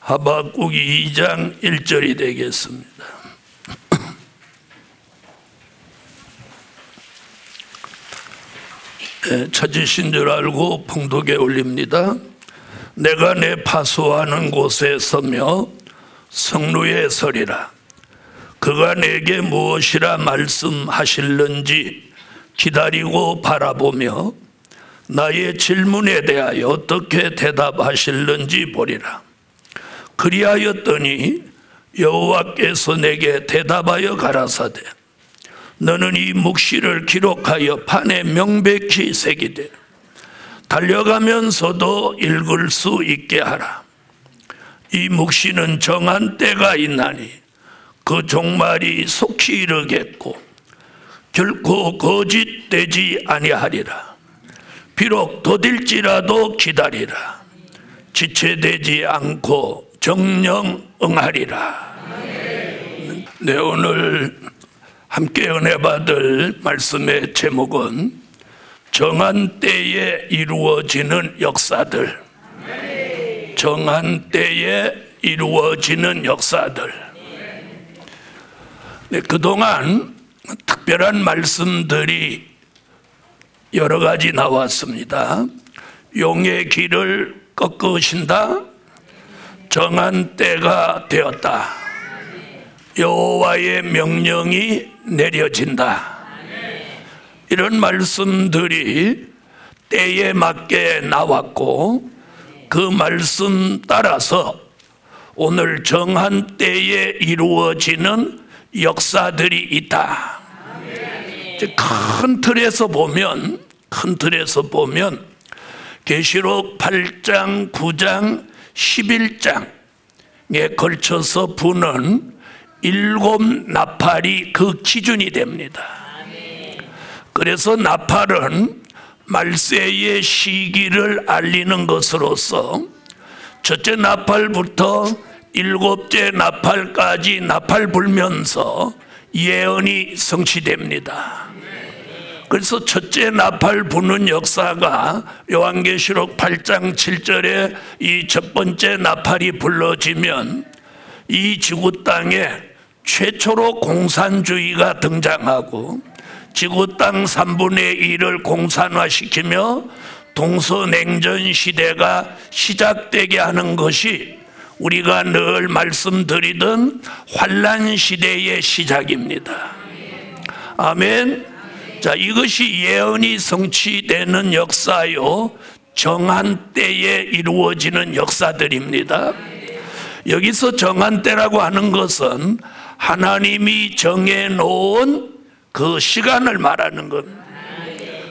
하박국 2장 1절이 되겠습니다. 찾으신 줄 알고 봉독에 올립니다. 내가 내 파수하는 곳에 서며 성루에 서리라. 그가 내게 무엇이라 말씀하실는지 기다리고 바라보며 나의 질문에 대하여 어떻게 대답하실는지 보리라. 그리하였더니 여호와께서 내게 대답하여 가라사대 너는 이 묵시를 기록하여 판에 명백히 새기되 달려가면서도 읽을 수 있게 하라. 이 묵시는 정한 때가 있나니 그 종말이 속히 이르겠고 결코 거짓되지 아니하리라. 비록 더딜지라도 기다리라. 지체되지 않고 정령 응하리라. 네, 오늘 함께 은혜 받을 말씀의 제목은 정한 때에 이루어지는 역사들. 정한 때에 이루어지는 역사들. 네, 그동안 특별한 말씀들이 여러 가지 나왔습니다. 용의 길을 꺾으신다. 정한 때가 되었다. 여호와의 명령이 내려진다. 이런 말씀들이 때에 맞게 나왔고 그 말씀 따라서 오늘 정한 때에 이루어지는 역사들이 있다. 큰 틀에서 보면 계시록 8장, 9장, 11장에 걸쳐서 부는 7 나팔이 그 기준이 됩니다. 그래서 나팔은 말세의 시기를 알리는 것으로서 첫째 나팔부터 7째 나팔까지 나팔 불면서 예언이 성취됩니다. 그래서 첫째 나팔 부는 역사가 요한계시록 8장 7절에 이 첫 번째 나팔이 불러지면 이 지구 땅에 최초로 공산주의가 등장하고 지구 땅 3분의 1을 공산화시키며 동서냉전 시대가 시작되게 하는 것이 우리가 늘 말씀드리던 환란 시대의 시작입니다. 아멘. 자, 이것이 예언이 성취되는 역사요, 정한 때에 이루어지는 역사들입니다. 여기서 정한 때라고 하는 것은 하나님이 정해놓은 그 시간을 말하는 겁니다.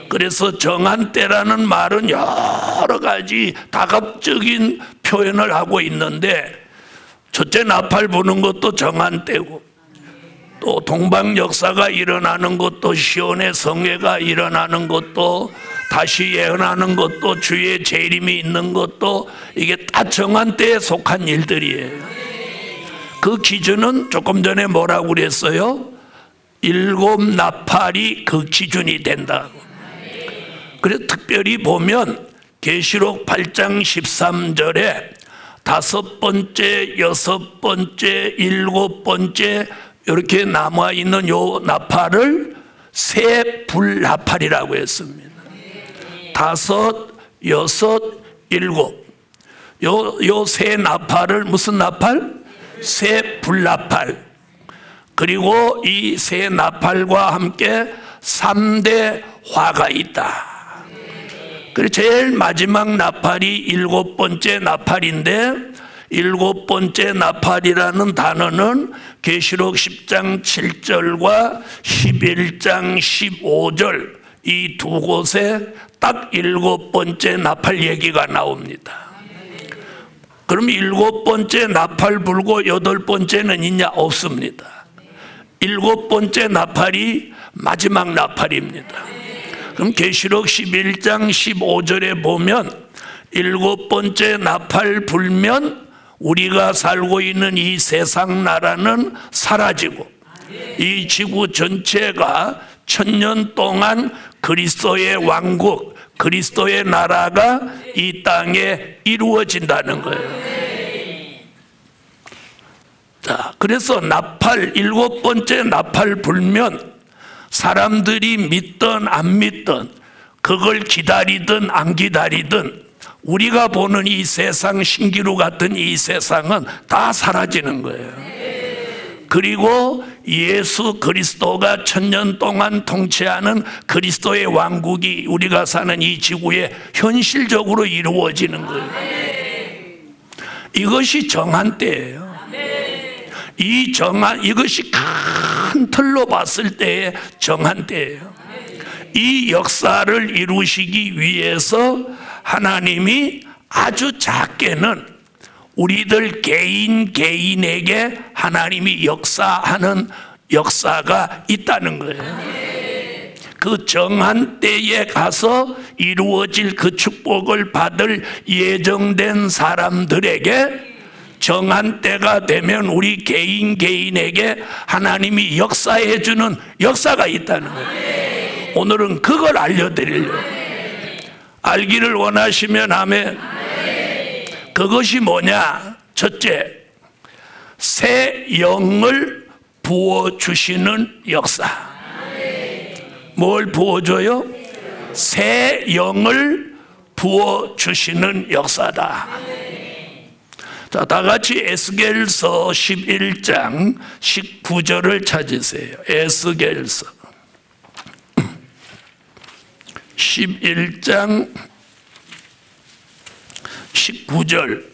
그래서 정한 때라는 말은 여러 가지 다각적인 표현을 하고 있는데 첫째 나팔 부는 것도 정한 때고 또 동방 역사가 일어나는 것도 시온의 성회가 일어나는 것도 다시 예언하는 것도 주의 재림이 있는 것도 이게 다 정한 때에 속한 일들이에요. 그 기준은 조금 전에 뭐라고 그랬어요? 7 나팔이 그 기준이 된다고. 그래서 특별히 보면 계시록 8장 13절에 5번째, 6번째, 7번째 이렇게 남아있는 요 나팔을 새 불나팔이라고 했습니다. 5, 6, 7 요 새 나팔을 무슨 나팔? 새 불나팔. 그리고 이 새 나팔과 함께 3대 화가 있다. 그리고 제일 마지막 나팔이 7번째 나팔인데 7번째 나팔이라는 단어는 계시록 10장 7절과 11장 15절 이 두 곳에 딱 7번째 나팔 얘기가 나옵니다. 그럼 7번째 나팔 불고 8번째는 있냐? 없습니다. 7번째 나팔이 마지막 나팔입니다. 그럼 계시록 11장 15절에 보면 7번째 나팔 불면 우리가 살고 있는 이 세상 나라는 사라지고 이 지구 전체가 1000년 동안 그리스도의 왕국, 그리스도의 나라가 이 땅에 이루어진다는 거예요. 자, 그래서 나팔, 7번째 나팔 불면 사람들이 믿든 안 믿든, 그걸 기다리든 안 기다리든, 우리가 보는 이 세상, 신기루 같은 이 세상은 다 사라지는 거예요. 그리고 예수 그리스도가 1000년 동안 통치하는 그리스도의 왕국이 우리가 사는 이 지구에 현실적으로 이루어지는 거예요. 이것이 정한 때예요. 이 정한, 이것이 큰 틀로 봤을 때의 정한 때예요. 이 역사를 이루시기 위해서 하나님이 아주 작게는 우리들 개인에게 하나님이 역사하는 역사가 있다는 거예요. 그 정한 때에 가서 이루어질 그 축복을 받을 예정된 사람들에게 정한 때가 되면 우리 개인에게 하나님이 역사해 주는 역사가 있다는 거예요. 오늘은 그걸 알려드리려고. 알기를 원하시면 아멘. 그것이 뭐냐? 첫째, 새 영을 부어주시는 역사. 뭘 부어줘요? 새 영을 부어주시는 역사다. 자, 다 같이 에스겔서 11장 19절을 찾으세요. 에스겔서 11장 19절.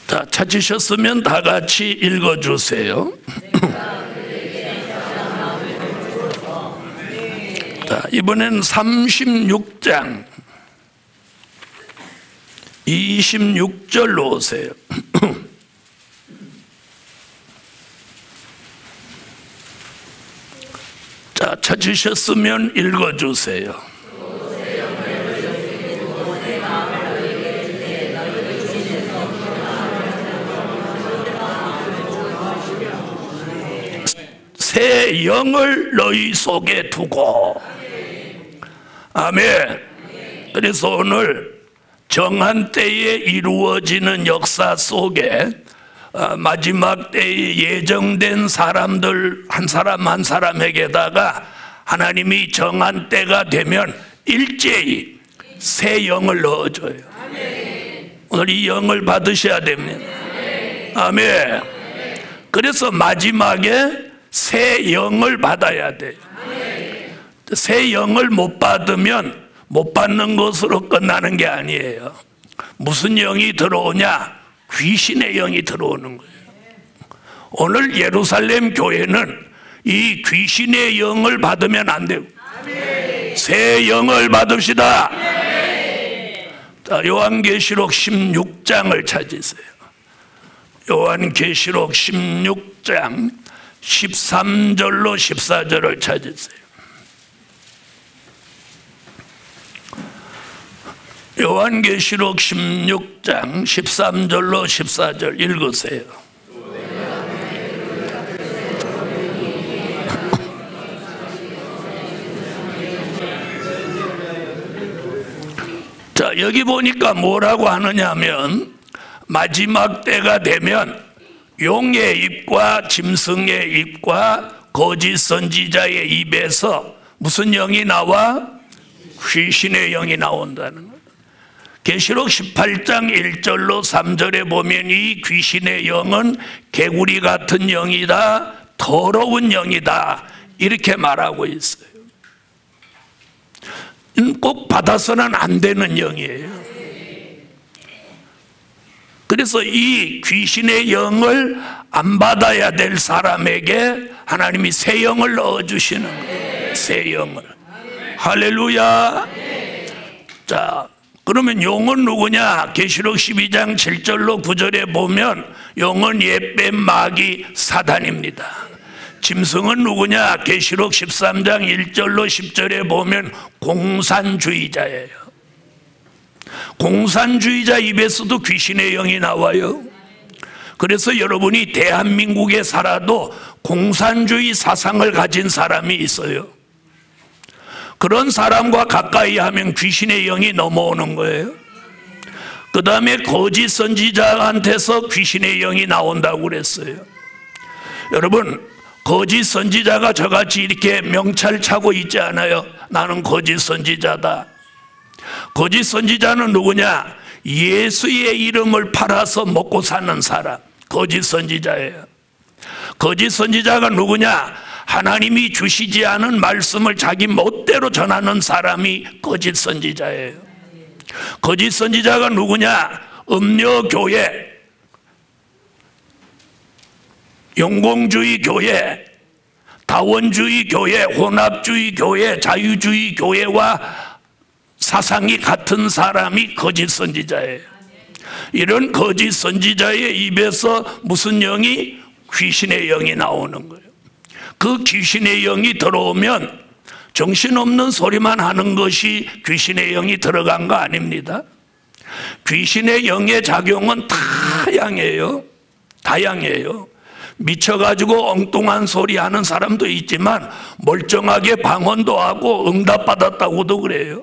자, 찾으셨으면 다 같이 읽어주세요. 자, 이번엔 36장 26절로 오세요. 자, 찾으셨으면 읽어주세요. 새 영을 너희 속에 두고. 아멘. 그래서 오늘 정한 때에 이루어지는 역사 속에 마지막 때에 예정된 사람들 한 사람 한 사람에게다가 하나님이 정한 때가 되면 일제히 새 영을 넣어줘요. 오늘 이 영을 받으셔야 됩니다. 아멘. 그래서 마지막에 새 영을 받아야 돼요. 새 영을 못 받으면 못 받는 것으로 끝나는 게 아니에요. 무슨 영이 들어오냐? 귀신의 영이 들어오는 거예요. 오늘 예루살렘 교회는 이 귀신의 영을 받으면 안 되고 새 영을 받읍시다. 자, 요한계시록 16장을 찾으세요. 요한계시록 16장 13절로 14절을 찾으세요. 요한계시록 16장 13절로 14절 읽으세요. 자, 여기 보니까 뭐라고 하느냐면 마지막 때가 되면 용의 입과 짐승의 입과 거짓 선지자의 입에서 무슨 영이 나와? 귀신의 영이 나온다는 거예요. 계시록 18장 1절로 3절에 보면 이 귀신의 영은 개구리 같은 영이다, 더러운 영이다, 이렇게 말하고 있어요. 꼭 받아서는 안 되는 영이에요. 그래서 이 귀신의 영을 안 받아야 될 사람에게 하나님이 새 영을 넣어주시는 거예요. 새 영을. 할렐루야. 자, 그러면 용은 누구냐? 계시록 12장 7절로 9절에 보면 용은 옛뱀 마귀 사단입니다. 짐승은 누구냐? 계시록 13장 1절로 10절에 보면 공산주의자예요. 공산주의자 입에서도 귀신의 영이 나와요. 그래서 여러분이 대한민국에 살아도 공산주의 사상을 가진 사람이 있어요. 그런 사람과 가까이 하면 귀신의 영이 넘어오는 거예요. 그 다음에 거짓 선지자한테서 귀신의 영이 나온다고 그랬어요. 여러분, 거짓 선지자가 저같이 이렇게 명찰 차고 있지 않아요? 나는 거짓 선지자다. 거짓 선지자는 누구냐? 예수의 이름을 팔아서 먹고 사는 사람, 거짓 선지자예요. 거짓 선지자가 누구냐? 하나님이 주시지 않은 말씀을 자기 멋대로 전하는 사람이 거짓 선지자예요. 거짓 선지자가 누구냐? 음료교회, 영공주의 교회, 다원주의 교회, 혼합주의 교회, 자유주의 교회와 사상이 같은 사람이 거짓 선지자예요. 이런 거짓 선지자의 입에서 무슨 영이? 귀신의 영이 나오는 거예요. 그 귀신의 영이 들어오면 정신없는 소리만 하는 것이 귀신의 영이 들어간 거 아닙니다. 귀신의 영의 작용은 다양해요. 다양해요. 미쳐가지고 엉뚱한 소리 하는 사람도 있지만 멀쩡하게 방언도 하고 응답받았다고도 그래요.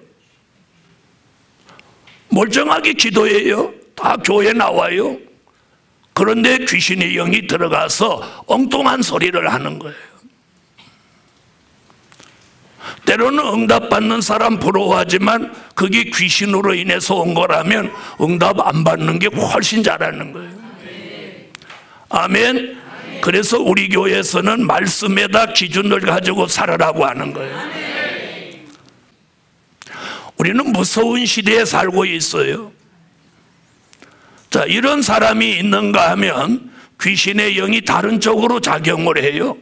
멀쩡하게 기도해요. 다 교회 나와요. 그런데 귀신의 영이 들어가서 엉뚱한 소리를 하는 거예요. 때로는 응답받는 사람 부러워하지만 그게 귀신으로 인해서 온 거라면 응답 안 받는 게 훨씬 잘하는 거예요. 아멘. 그래서 우리 교회에서는 말씀에다 기준을 가지고 살아라고 하는 거예요. 우리는 무서운 시대에 살고 있어요. 자, 이런 사람이 있는가 하면 귀신의 영이 다른 쪽으로 작용을 해요.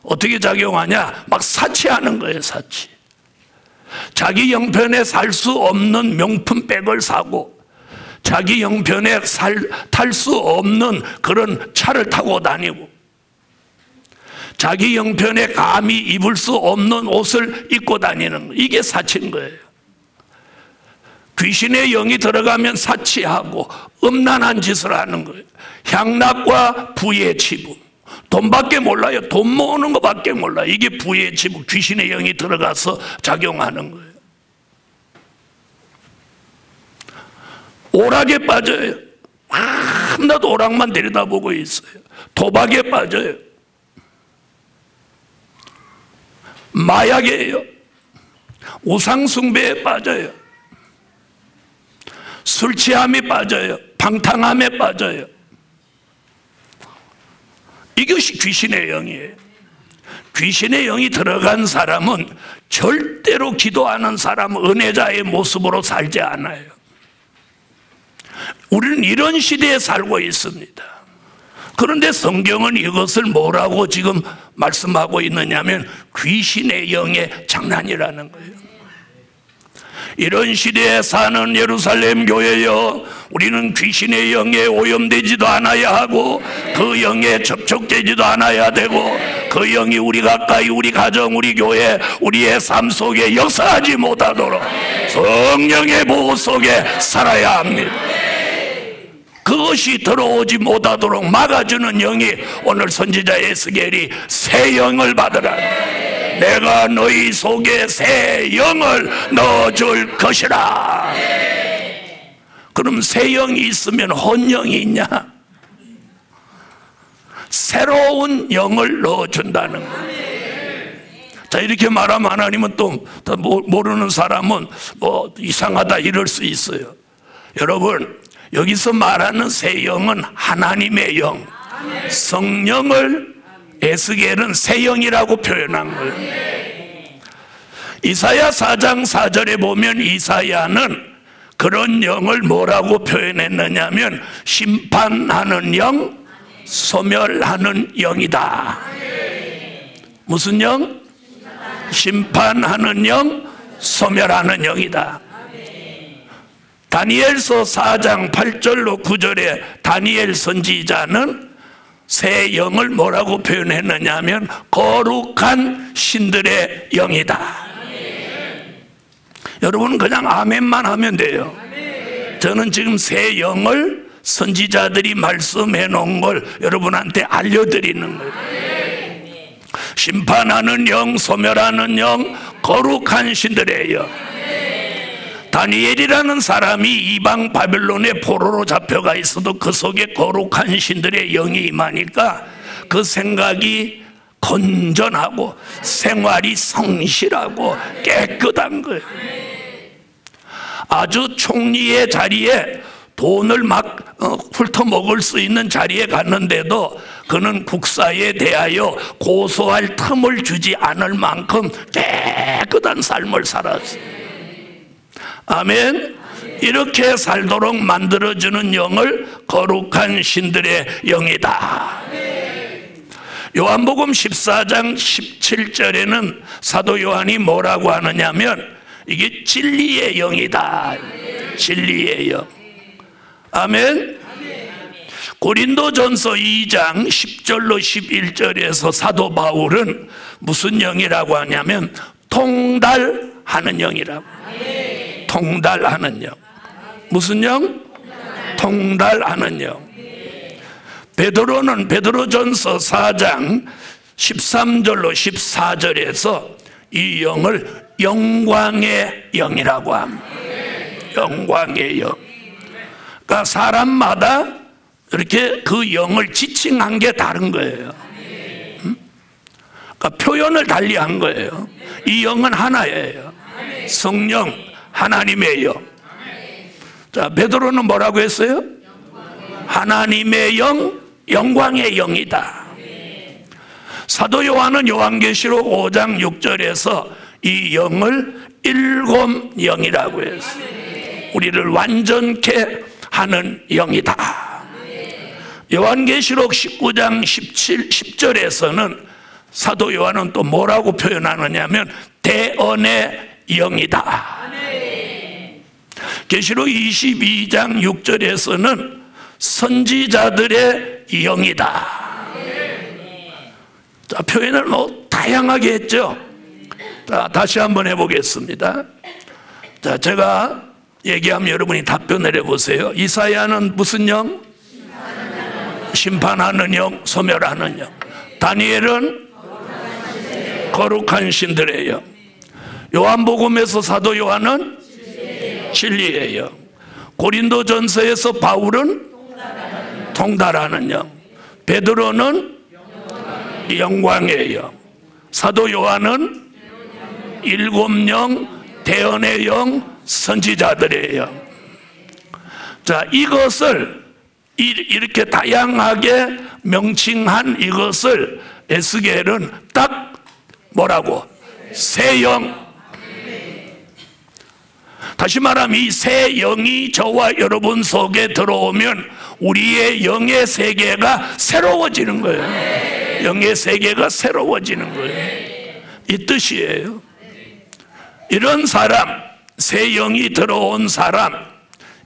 어떻게 작용하냐? 막 사치하는 거예요. 사치. 자기 형편에 살 수 없는 명품백을 사고 자기 형편에 탈 수 없는 그런 차를 타고 다니고 자기 형편에 감히 입을 수 없는 옷을 입고 다니는 거예요. 이게 사치인 거예요. 귀신의 영이 들어가면 사치하고 음란한 짓을 하는 거예요. 향락과 부의 치부. 돈밖에 몰라요. 돈 모으는 것밖에 몰라요. 이게 부의 치부, 귀신의 영이 들어가서 작용하는 거예요. 오락에 빠져요. 밤낮 오락만 들여다보고 있어요. 도박에 빠져요. 마약이에요. 우상숭배에 빠져요. 술 취함에 빠져요. 방탕함에 빠져요. 이것이 귀신의 영이에요. 귀신의 영이 들어간 사람은 절대로 기도하는 사람, 은혜자의 모습으로 살지 않아요. 우리는 이런 시대에 살고 있습니다. 그런데 성경은 이것을 뭐라고 지금 말씀하고 있느냐면 귀신의 영의 장난이라는 거예요. 이런 시대에 사는 예루살렘 교회여, 우리는 귀신의 영에 오염되지도 않아야 하고 그 영에 접촉되지도 않아야 되고 그 영이 우리 가까이, 우리 가정, 우리 교회, 우리의 삶 속에 역사하지 못하도록 성령의 보호 속에 살아야 합니다. 그것이 들어오지 못하도록 막아주는 영이 오늘 선지자 에스겔이 새 영을 받으라. 내가 너희 속에 새 영을 넣어줄 것이라. 그럼 새 영이 있으면 혼영이 있냐? 새로운 영을 넣어준다는 거예요. 자, 이렇게 말하면 하나님은 또 모르는 사람은 뭐 이상하다 이럴 수 있어요. 여러분, 여기서 말하는 새 영은 하나님의 영, 성령을 에스겔은 새 영이라고 표현한 거예요. 이사야 4장 4절에 보면 이사야는 그런 영을 뭐라고 표현했느냐면 심판하는 영, 소멸하는 영이다. 무슨 영? 심판하는 영, 소멸하는 영이다. 다니엘서 4장 8절로 9절에 다니엘 선지자는 새 영을 뭐라고 표현했느냐 하면 거룩한 신들의 영이다. 여러분은 그냥 아멘만 하면 돼요. 저는 지금 새 영을 선지자들이 말씀해 놓은 걸 여러분한테 알려드리는 거예요. 심판하는 영, 소멸하는 영, 거룩한 신들의 영. 다니엘이라는 사람이 이방 바벨론의 포로로 잡혀가 있어도 그 속에 거룩한 신들의 영이 임하니까 그 생각이 건전하고 생활이 성실하고 깨끗한 거예요. 아주 총리의 자리에 돈을 막 훑어먹을 수 있는 자리에 갔는데도 그는 국사에 대하여 고소할 틈을 주지 않을 만큼 깨끗한 삶을 살았어요. 아멘. 이렇게 살도록 만들어주는 영을 거룩한 신들의 영이다. 요한복음 14장 17절에는 사도 요한이 뭐라고 하느냐면 이게 진리의 영이다. 진리의 영. 아멘. 고린도전서 2장 10절로 11절에서 사도 바울은 무슨 영이라고 하냐면 통달하는 영이라고. 통달하는 영. 무슨 영? 통달하는 영. 베드로는 베드로전서 4장 13절로 14절에서 이 영을 영광의 영이라고 합니다. 영광의 영. 그러니까 사람마다 이렇게 그 영을 지칭한 게 다른 거예요. 그러니까 표현을 달리한 거예요. 이 영은 하나예요. 성령, 하나님의 영. 자, 베드로는 뭐라고 했어요? 하나님의 영, 영광의 영이다. 사도 요한은 요한계시록 5장 6절에서 이 영을 일곱 영이라고 했어요. 우리를 완전케 하는 영이다. 요한계시록 19장 10절에서는 사도 요한은 또 뭐라고 표현하느냐면 대언의 영이다. 계시록 22장 6절에서는 선지자들의 영이다. 자, 표현을 뭐 다양하게 했죠. 자, 다시 한번 해보겠습니다. 자, 제가 얘기하면 여러분이 답변을 해보세요. 이사야는 무슨 영? 심판하는 영, 소멸하는 영. 다니엘은 거룩한 신들의 영. 요한복음에서 사도 요한은 진리의 영. 고린도전서에서 바울은 통달하는 영. 베드로는 영광의 영. 사도 요한은 일곱 영, 대언의 영, 선지자들의 영. 자, 이것을 이렇게 다양하게 명칭한 이것을 에스겔은 딱 뭐라고? 새 영. 다시 말하면 이 새 영이 저와 여러분 속에 들어오면 우리의 영의 세계가 새로워지는 거예요. 영의 세계가 새로워지는 거예요. 이 뜻이에요. 이런 사람, 새 영이 들어온 사람,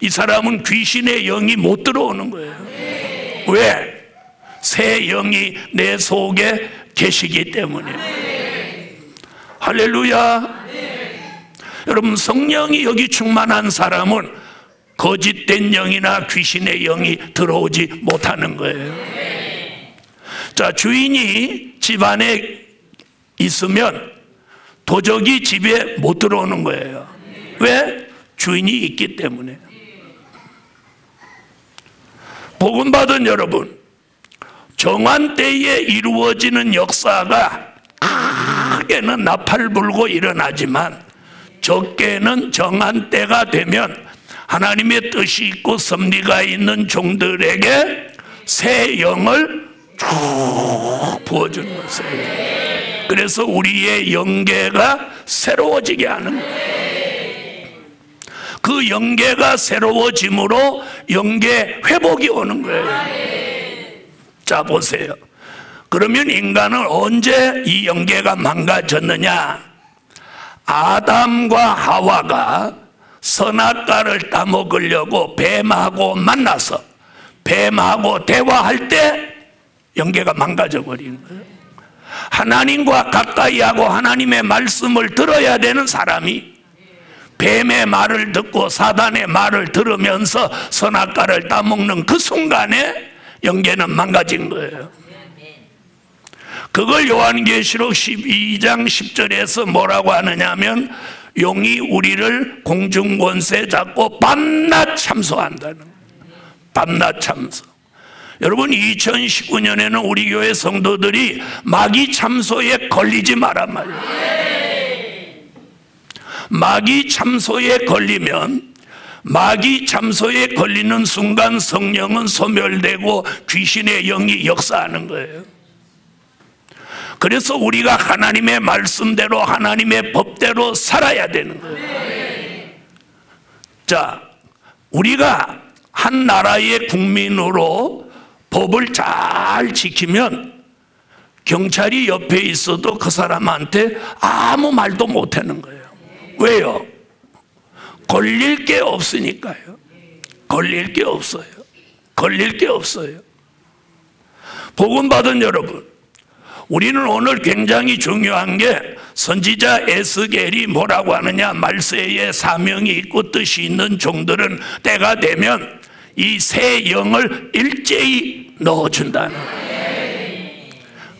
이 사람은 귀신의 영이 못 들어오는 거예요. 왜? 새 영이 내 속에 계시기 때문이에요. 할렐루야. 여러분, 성령이 여기 충만한 사람은 거짓된 영이나 귀신의 영이 들어오지 못하는 거예요. 자, 주인이 집 안에 있으면 도적이 집에 못 들어오는 거예요. 왜? 주인이 있기 때문에. 복음받은 여러분, 정한 때에 이루어지는 역사가 크게는 나팔 불고 일어나지만 적게는 정한 때가 되면 하나님의 뜻이 있고 섭리가 있는 종들에게 새 영을 쭉 부어주는 것이에요. 그래서 우리의 영계가 새로워지게 하는 거예요. 그 영계가 새로워짐으로 영계 회복이 오는 거예요. 자, 보세요. 그러면 인간은 언제 이 영계가 망가졌느냐? 아담과 하와가 선악과를 따먹으려고 뱀하고 만나서 뱀하고 대화할 때 영계가 망가져 버리는 거예요. 하나님과 가까이 하고 하나님의 말씀을 들어야 되는 사람이 뱀의 말을 듣고 사단의 말을 들으면서 선악과를 따먹는 그 순간에 영계는 망가진 거예요. 그걸 요한계시록 12장 10절에서 뭐라고 하느냐 하면 용이 우리를 공중권세 잡고 밤낮 참소한다는 거예요. 밤낮 참소. 여러분 2019년에는 우리 교회 성도들이 마귀 참소에 걸리지 말란 말이에요. 마귀 참소에 걸리면, 마귀 참소에 걸리는 순간 성령은 소멸되고 귀신의 영이 역사하는 거예요. 그래서 우리가 하나님의 말씀대로, 하나님의 법대로 살아야 되는 거예요. 자, 우리가 한 나라의 국민으로 법을 잘 지키면 경찰이 옆에 있어도 그 사람한테 아무 말도 못하는 거예요. 왜요? 걸릴 게 없으니까요. 걸릴 게 없어요. 걸릴 게 없어요. 복음 받은 여러분, 우리는 오늘 굉장히 중요한 게 선지자 에스겔이 뭐라고 하느냐, 말세에 사명이 있고 뜻이 있는 종들은 때가 되면 이 새 영을 일제히 넣어준다는 거예요.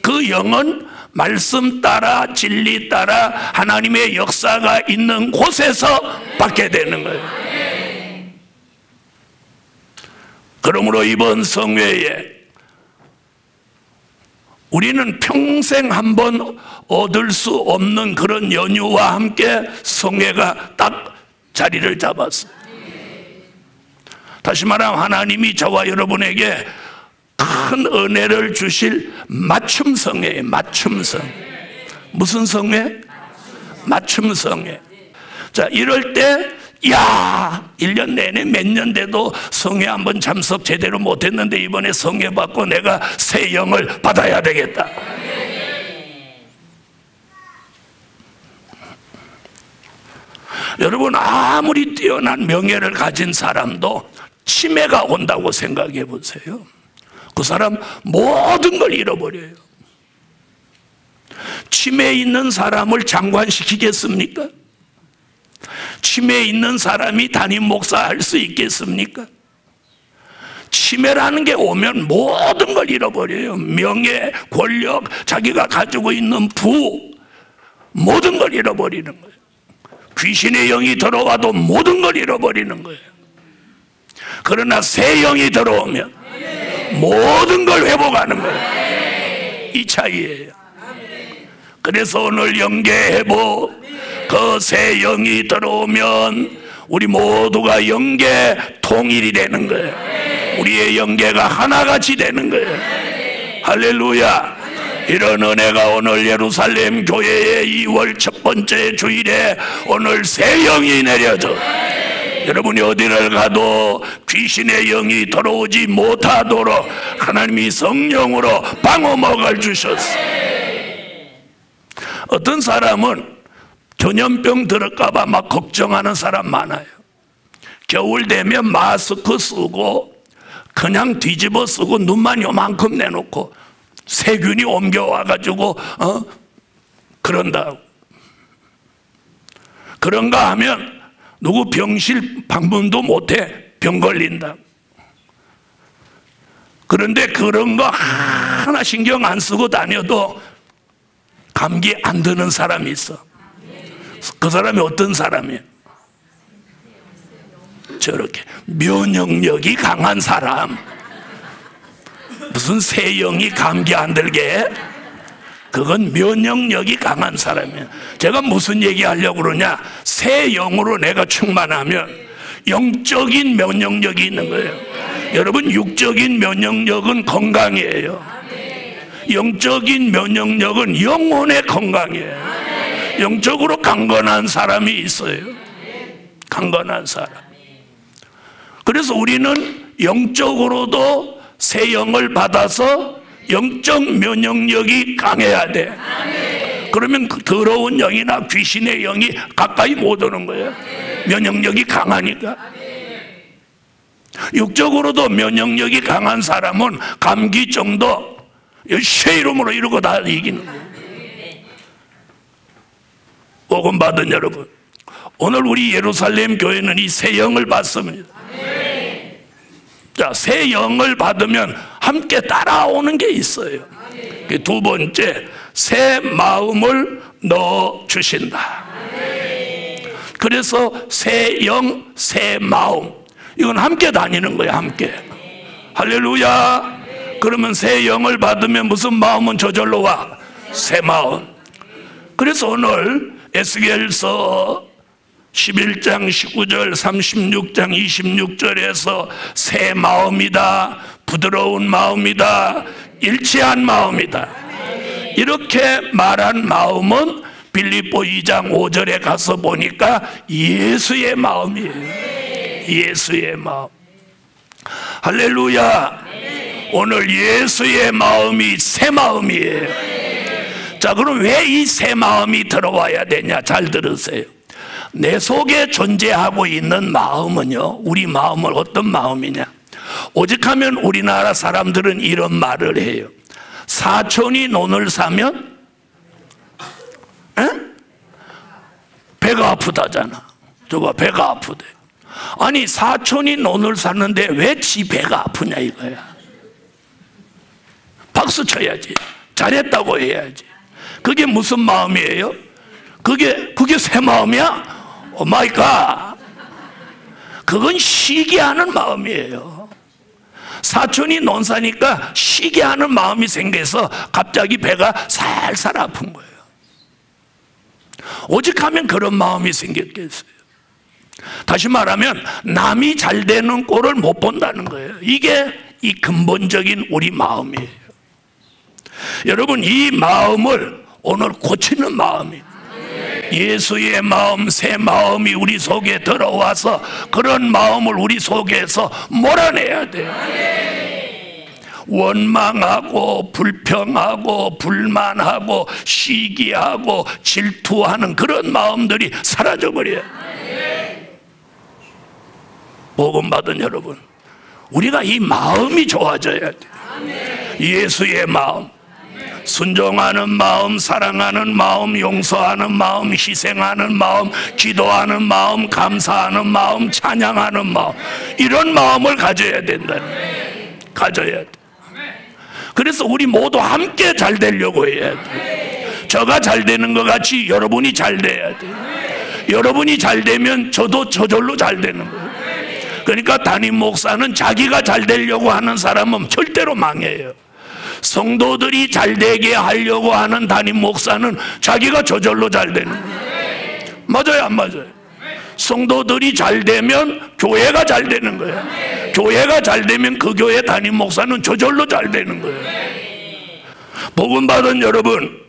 그 영은 말씀 따라, 진리 따라 하나님의 역사가 있는 곳에서 받게 되는 거예요. 그러므로 이번 성회에 우리는 평생 한번 얻을 수 없는 그런 연유와 함께 성회가 딱 자리를 잡았어요. 다시 말하면 하나님이 저와 여러분에게 큰 은혜를 주실 맞춤 성회예요. 맞춤 성회. 무슨 성회? 맞춤 성회. 자, 이럴 때 야, 1년 내내 몇 년 돼도 성회 한번 참석 제대로 못했는데 이번에 성회 받고 내가 새 영을 받아야 되겠다. 여러분, 아무리 뛰어난 명예를 가진 사람도 치매가 온다고 생각해 보세요. 그 사람 모든 걸 잃어버려요. 치매 있는 사람을 장관시키겠습니까? 치매 있는 사람이 담임 목사 할 수 있겠습니까? 치매라는 게 오면 모든 걸 잃어버려요. 명예, 권력, 자기가 가지고 있는 부, 모든 걸 잃어버리는 거예요. 귀신의 영이 들어와도 모든 걸 잃어버리는 거예요. 그러나 새 영이 들어오면 모든 걸 회복하는 거예요. 이 차이예요. 그래서 오늘 영계회복, 그 새 영이 들어오면 우리 모두가 영계 통일이 되는 거예요. 우리의 영계가 하나같이 되는 거예요. 할렐루야. 이런 은혜가 오늘 예루살렘 교회의 2월 첫 번째 주일에 오늘 새 영이 내려져 여러분이 어디를 가도 귀신의 영이 들어오지 못하도록 하나님이 성령으로 방어막을 주셨어요. 어떤 사람은 전염병 들을까봐 막 걱정하는 사람 많아요. 겨울 되면 마스크 쓰고 그냥 뒤집어 쓰고 눈만 요만큼 내놓고 세균이 옮겨와가지고 그런다고. 그런가 하면 누구 병실 방문도 못해. 병 걸린다. 그런데 그런 거 하나 신경 안 쓰고 다녀도 감기 안 드는 사람이 있어. 그 사람이 어떤 사람이에요? 저렇게 면역력이 강한 사람. 무슨 새 영이 감기 안 들게 해? 그건 면역력이 강한 사람이에요. 제가 무슨 얘기 하려고 그러냐, 새 영으로 내가 충만하면 영적인 면역력이 있는 거예요. 여러분, 육적인 면역력은 건강이에요. 영적인 면역력은 영혼의 건강이에요. 영적으로 강건한 사람이 있어요. 강건한 사람. 그래서 우리는 영적으로도 새 영을 받아서 영적 면역력이 강해야 돼. 그러면 그 더러운 영이나 귀신의 영이 가까이 못 오는 거예요. 면역력이 강하니까. 육적으로도 면역력이 강한 사람은 감기정도 새 이름으로 이러고 다 이기는 거예요. 복음 받은 여러분, 오늘 우리 예루살렘 교회는 이 새 영을 받습니다. 자, 새 영을 받으면 함께 따라오는 게 있어요. 두 번째, 새 마음을 넣어주신다. 그래서 새 영, 새 마음, 이건 함께 다니는 거예요. 함께. 할렐루야. 그러면 새 영을 받으면 무슨 마음은 저절로 와? 새 마음. 그래서 오늘 에스겔서 11장 19절 36장 26절에서 새 마음이다, 부드러운 마음이다, 일치한 마음이다, 이렇게 말한 마음은 빌립보 2장 5절에 가서 보니까 예수의 마음이에요. 예수의 마음. 할렐루야. 오늘 예수의 마음이 새 마음이에요. 자, 그럼 왜 이 새 마음이 들어와야 되냐? 잘 들으세요. 내 속에 존재하고 있는 마음은요, 우리 마음은 어떤 마음이냐? 오직하면 우리나라 사람들은 이런 말을 해요. 사촌이 논을 사면 배가 아프다잖아. 저거 배가 아프대. 아니, 사촌이 논을 샀는데 왜 지 배가 아프냐 이거야. 박수 쳐야지. 잘했다고 해야지. 그게 무슨 마음이에요? 그게 새 마음이야? 오 마이 갓. 그건 시기하는 마음이에요. 사촌이 논 사니까 시기하는 마음이 생겨서 갑자기 배가 살살 아픈 거예요. 오직하면 그런 마음이 생겼겠어요. 다시 말하면 남이 잘 되는 꼴을 못 본다는 거예요. 이게 이 근본적인 우리 마음이에요. 여러분, 이 마음을 오늘 고치는 마음이에요. 예수의 마음, 새 마음이 우리 속에 들어와서 그런 마음을 우리 속에서 몰아내야 돼요. 원망하고 불평하고 불만하고 시기하고 질투하는 그런 마음들이 사라져버려요. 복음 받은 여러분, 우리가 이 마음이 좋아져야 돼요. 예수의 마음, 순종하는 마음, 사랑하는 마음, 용서하는 마음, 희생하는 마음, 기도하는 마음, 감사하는 마음, 찬양하는 마음, 이런 마음을 가져야 된다는 거예요. 가져야 돼. 그래서 우리 모두 함께 잘 되려고 해야 돼. 저가 잘 되는 것 같이 여러분이 잘 돼야 돼. 여러분이 잘 되면 저도 저절로 잘 되는 거예요. 그러니까 담임 목사는 자기가 잘 되려고 하는 사람은 절대로 망해요. 성도들이 잘 되게 하려고 하는 담임 목사는 자기가 저절로 잘 되는 거예요. 맞아요, 안 맞아요? 성도들이 잘 되면 교회가 잘 되는 거예요. 교회가 잘 되면 그 교회 담임 목사는 저절로 잘 되는 거예요. 복음 받은 여러분,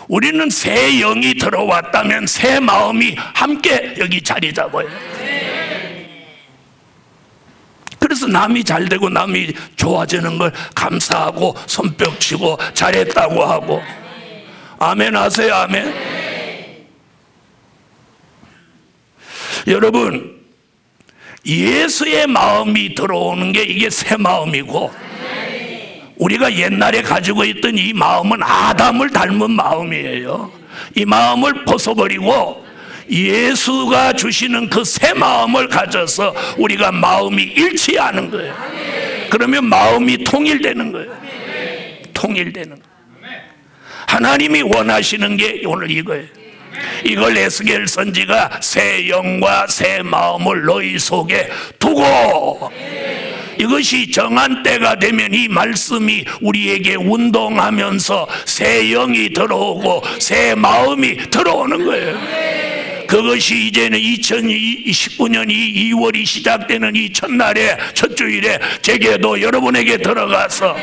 우리는 새 영이 들어왔다면 새 마음이 함께 여기 자리 잡아요. 그래서 남이 잘 되고 남이 좋아지는 걸 감사하고 손뼉 치고 잘했다고 하고. 아멘 하세요. 아멘. 여러분, 예수의 마음이 들어오는 게 이게 새 마음이고, 우리가 옛날에 가지고 있던 이 마음은 아담을 닮은 마음이에요. 이 마음을 벗어버리고 예수가 주시는 그 새 마음을 가져서 우리가 마음이 일치하는 거예요. 그러면 마음이 통일되는 거예요. 통일되는 거예요. 하나님이 원하시는 게 오늘 이거예요. 이걸 에스겔 선지가 새 영과 새 마음을 너희 속에 두고, 이것이 정한 때가 되면 이 말씀이 우리에게 운동하면서 새 영이 들어오고 새 마음이 들어오는 거예요. 그것이 이제는 2019년 2월이 시작되는 이 첫날에, 첫 주일에 제게도 여러분에게 들어가서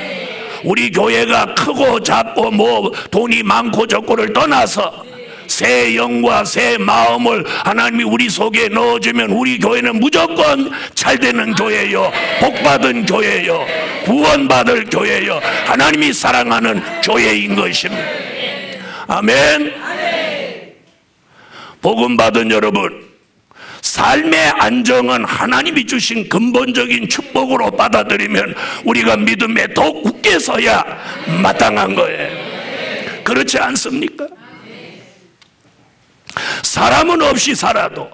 우리 교회가 크고 작고 뭐 돈이 많고 적고를 떠나서 새 영과 새 마음을 하나님이 우리 속에 넣어주면 우리 교회는 무조건 잘되는 교회요, 복받은 교회요, 구원받을 교회요, 하나님이 사랑하는 교회인 것입니다. 아멘. 복음 받은 여러분, 삶의 안정은 하나님이 주신 근본적인 축복으로 받아들이면 우리가 믿음에 더욱 굳게 서야 마땅한 거예요. 그렇지 않습니까? 사람은 없이 살아도,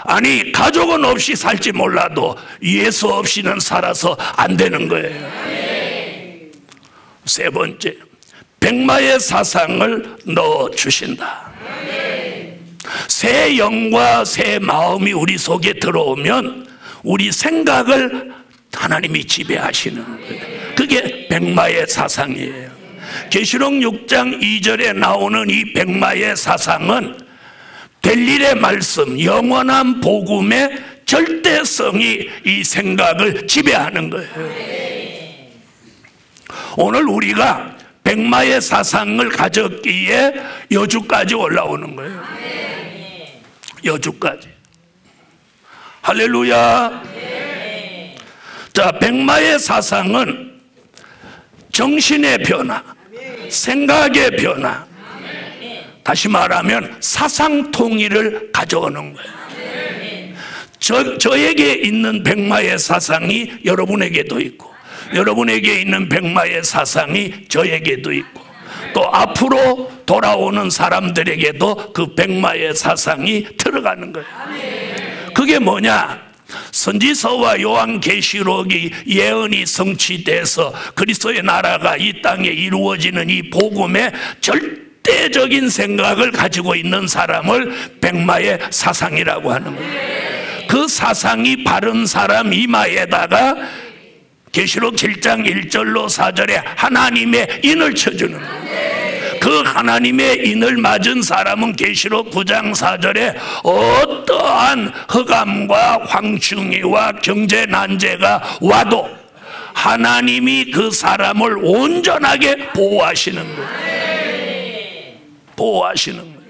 아니 가족은 없이 살지 몰라도 예수 없이는 살아서 안 되는 거예요. 세 번째, 백마의 사상을 넣어주신다. 새 영과 새 마음이 우리 속에 들어오면 우리 생각을 하나님이 지배하시는 거예요. 그게 백마의 사상이에요. 계시록 6장 2절에 나오는 이 백마의 사상은 될 일의 말씀, 영원한 복음의 절대성이 이 생각을 지배하는 거예요. 오늘 우리가 백마의 사상을 가졌기에 여주까지 올라오는 거예요. 여주까지. 할렐루야. 자, 백마의 사상은 정신의 변화, 생각의 변화, 다시 말하면 사상 통일을 가져오는 거예요. 저에게 있는 백마의 사상이 여러분에게도 있고, 여러분에게 있는 백마의 사상이 저에게도 있고, 또 앞으로 돌아오는 사람들에게도 그 백마의 사상이 들어가는 거예요. 그게 뭐냐? 선지서와 요한계시록이 예언이 성취돼서 그리스도의 나라가 이 땅에 이루어지는 이 복음의 절대적인 생각을 가지고 있는 사람을 백마의 사상이라고 하는 거예요. 그 사상이 바른 사람 이마에다가 계시록 7장 1절로 4절에 하나님의 인을 쳐주는 거예요. 그 하나님의 인을 맞은 사람은 계시록 9장 4절에 어떠한 흑암과 황충이와 경제 난제가 와도 하나님이 그 사람을 온전하게 보호하시는 거예요. 보호하시는 거예요.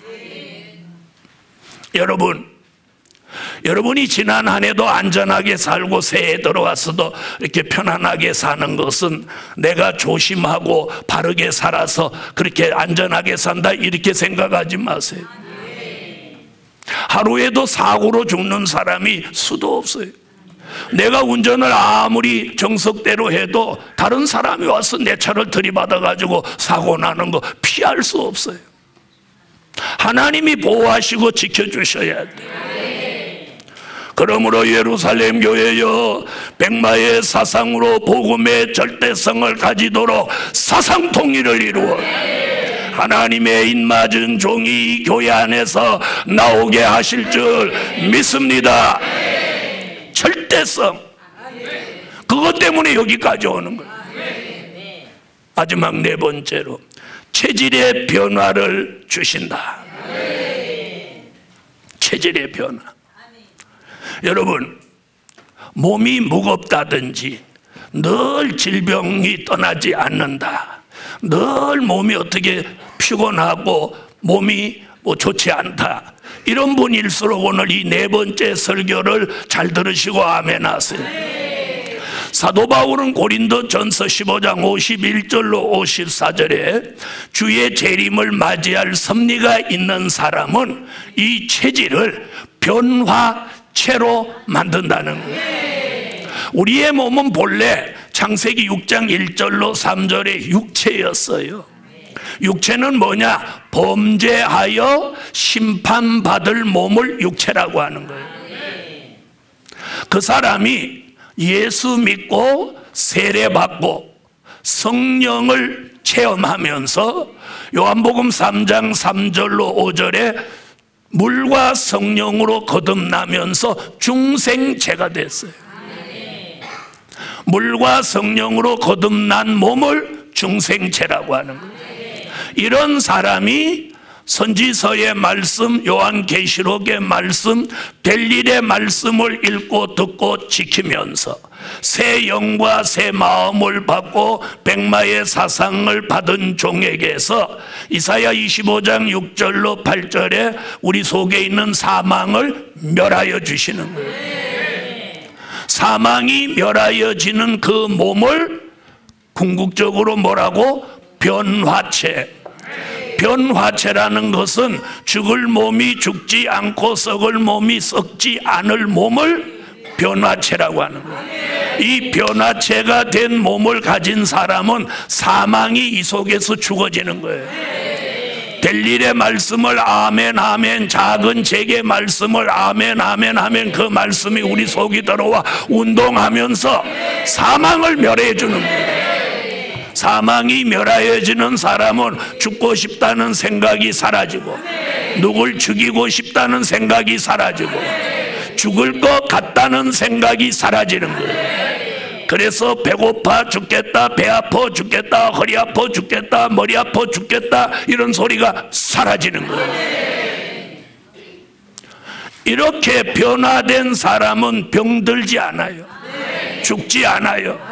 여러분이 지난 한 해도 안전하게 살고 새해 들어왔어도 이렇게 편안하게 사는 것은 내가 조심하고 바르게 살아서 그렇게 안전하게 산다 이렇게 생각하지 마세요. 하루에도 사고로 죽는 사람이 수도 없어요. 내가 운전을 아무리 정석대로 해도 다른 사람이 와서 내 차를 들이받아 가지고 사고 나는 거 피할 수 없어요. 하나님이 보호하시고 지켜주셔야 돼요. 그러므로 예루살렘 교회여, 백마의 사상으로 복음의 절대성을 가지도록 사상 통일을 이루어 하나님의 인맞은 종이 이 교회 안에서 나오게 하실 줄 믿습니다. 절대성, 그것 때문에 여기까지 오는 거예요. 마지막 네 번째로 체질의 변화를 주신다. 체질의 변화. 여러분, 몸이 무겁다든지 늘 질병이 떠나지 않는다, 늘 몸이 어떻게 피곤하고 몸이 좋지 않다, 이런 분일수록 오늘 이 네 번째 설교를 잘 들으시고 아멘 하세요. 사도 바울은 고린도전서 15장 51절로 54절에 주의 재림을 맞이할 섭리가 있는 사람은 이 체질을 변화체로 만든다는 거예요. 우리의 몸은 본래 창세기 6장 1절로 3절에 육체였어요. 육체는 뭐냐? 범죄하여 심판받을 몸을 육체라고 하는 거예요. 그 사람이 예수 믿고 세례받고 성령을 체험하면서 요한복음 3장 3절로 5절에 물과 성령으로 거듭나면서 중생체가 됐어요. 물과 성령으로 거듭난 몸을 중생체라고 하는 거예요. 이런 사람이 선지서의 말씀, 요한계시록의 말씀, 될 일의 말씀을 읽고 듣고 지키면서 새 영과 새 마음을 받고 백마의 사상을 받은 종에게서 이사야 25장 6절로 8절에 우리 속에 있는 사망을 멸하여 주시는 거예요. 사망이 멸하여지는 그 몸을 궁극적으로 뭐라고? 변화체. 변화체라는 것은 죽을 몸이 죽지 않고 썩을 몸이 썩지 않을 몸을 변화체라고 하는 거예요. 이 변화체가 된 몸을 가진 사람은 사망이 이 속에서 죽어지는 거예요. 될 일의 말씀을 아멘 아멘, 작은 책의 말씀을 아멘 아멘 하면 그 말씀이 우리 속에 들어와 운동하면서 사망을 멸해 주는 거예요. 사망이 멸하여지는 사람은 죽고 싶다는 생각이 사라지고, 누굴 죽이고 싶다는 생각이 사라지고, 죽을 것 같다는 생각이 사라지는 거예요. 그래서 배고파 죽겠다, 배 아파 죽겠다, 허리 아파 죽겠다, 머리 아파 죽겠다, 이런 소리가 사라지는 거예요. 이렇게 변화된 사람은 병들지 않아요. 죽지 않아요.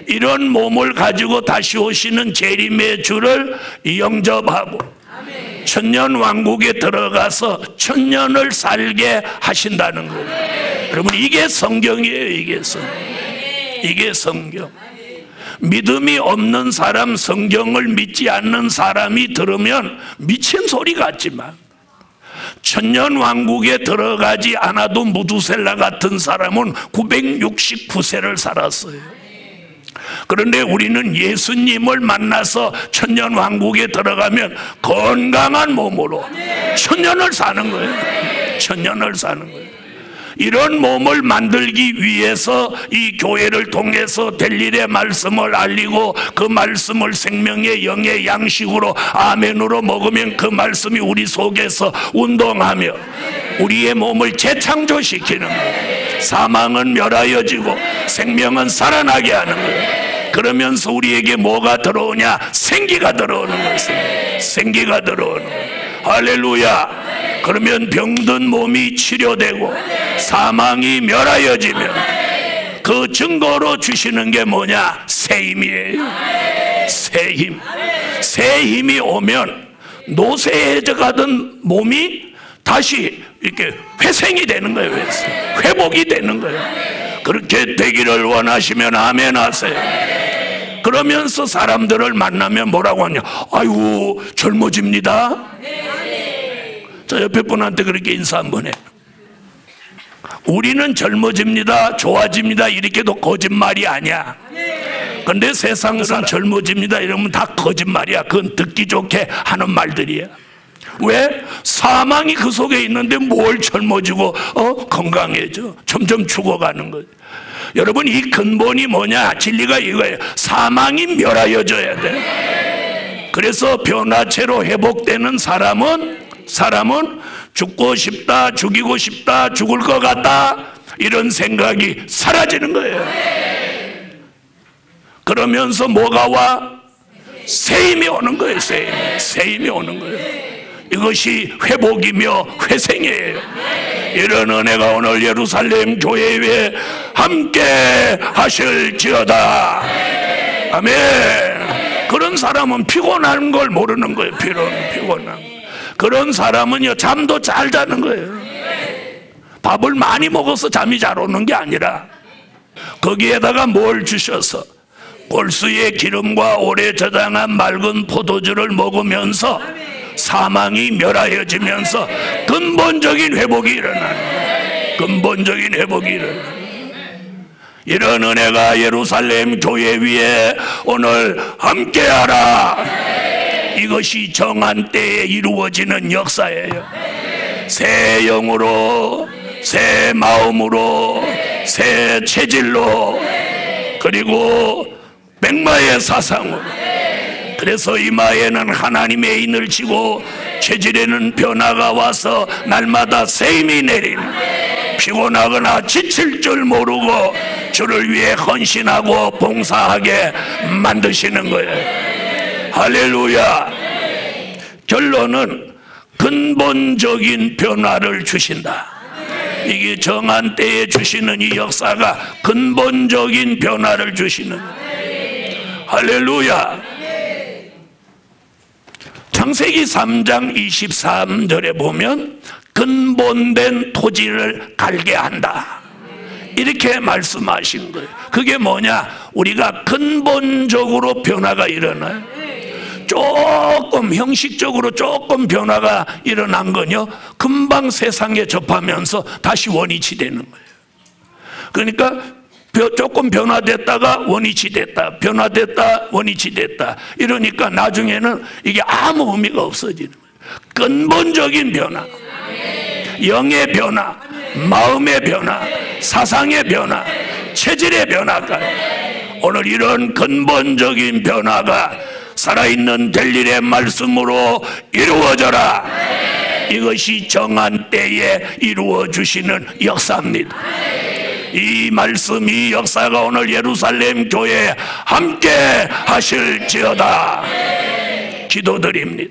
이런 몸을 가지고 다시 오시는 재림의 주를 영접하고 천년왕국에 들어가서 천년을 살게 하신다는 거예요. 여러분, 이게 성경이에요. 이게 성경. 이게 성경. 믿음이 없는 사람, 성경을 믿지 않는 사람이 들으면 미친 소리 같지만, 천년왕국에 들어가지 않아도 무두셀라 같은 사람은 969세를 살았어요. 그런데 우리는 예수님을 만나서 천년왕국에 들어가면 건강한 몸으로 천년을 사는 거예요. 천년을 사는 거예요. 이런 몸을 만들기 위해서 이 교회를 통해서 될 일의 말씀을 알리고, 그 말씀을 생명의 영의 양식으로 아멘으로 먹으면 그 말씀이 우리 속에서 운동하며 우리의 몸을 재창조시키는 거예요. 사망은 멸하여지고 생명은 살아나게 하는 거예요. 그러면서 우리에게 뭐가 들어오냐? 생기가 들어오는 것입니다. 생기가 들어오는 거예요. 할렐루야. 그러면 병든 몸이 치료되고 사망이 멸하여지면 그 증거로 주시는 게 뭐냐? 새 힘이에요. 새 힘. 새 힘이 오면 노쇠해져가던 몸이 다시 이렇게 회생이 되는 거예요. 회복이 되는 거예요. 그렇게 되기를 원하시면 아멘 하세요. 그러면서 사람들을 만나면 뭐라고 하냐? 아이고, 젊어집니다. 저 옆에 분한테 그렇게 인사 한번 해. 우리는 젊어집니다, 좋아집니다, 이렇게도 거짓말이 아니야. 근데 세상 사람 젊어집니다 이러면 다 거짓말이야. 그건 듣기 좋게 하는 말들이야. 왜? 사망이 그 속에 있는데 뭘 젊어지고 건강해져. 점점 죽어가는 거예요. 여러분, 이 근본이 뭐냐? 진리가 이거예요. 사망이 멸하여져야 돼. 그래서 변화체로 회복되는 사람은 죽고 싶다, 죽이고 싶다, 죽을 것 같다, 이런 생각이 사라지는 거예요. 그러면서 뭐가 와? 새 힘이 오는 거예요. 새 힘이 오는 거예요. 이것이 회복이며 회생이에요. 이런 은혜가 오늘 예루살렘 교회 위에 함께 하실지어다. 아멘. 그런 사람은 피곤한 걸 모르는 거예요. 피곤한. 그런 사람은요, 잠도 잘 자는 거예요. 밥을 많이 먹어서 잠이 잘 오는 게 아니라 거기에다가 뭘 주셔서 골수의 기름과 오래 저장한 맑은 포도주를 먹으면서 사망이 멸하여지면서 근본적인 회복이 일어나는 거예요. 근본적인 회복이 일어나는 거예요. 이런 은혜가 예루살렘 교회 위에 오늘 함께하라. 이것이 정한 때에 이루어지는 역사예요. 새 영으로, 새 마음으로, 새 체질로, 그리고 백마의 사상으로. 그래서 이마에는 하나님의 인을 치고 체질에는 변화가 와서 날마다 새 힘이 내리는, 피곤하거나 지칠 줄 모르고 주를 위해 헌신하고 봉사하게 만드시는 거예요. 할렐루야. 결론은 근본적인 변화를 주신다. 이게 정한 때에 주시는 이 역사가 근본적인 변화를 주시는 거예요. 할렐루야. 창세기 3장 23절에 보면 근본된 토지를 갈게 한다, 이렇게 말씀하신 거예요. 그게 뭐냐? 우리가 근본적으로 변화가 일어나요. 조금 형식적으로 조금 변화가 일어난 건요, 금방 세상에 접하면서 다시 원위치 되는 거예요. 그러니까 조금 변화됐다가 원위치 됐다, 변화됐다, 원위치 됐다, 이러니까 나중에는 이게 아무 의미가 없어지는 거예요. 근본적인 변화, 영의 변화, 마음의 변화, 사상의 변화, 체질의 변화까지. 오늘 이런 근본적인 변화가 살아있는 델일의 말씀으로 이루어져라. 이것이 정한 때에 이루어 주시는 역사입니다. 이 말씀, 이 역사가 오늘 예루살렘 교회에 함께 하실지어다 기도드립니다.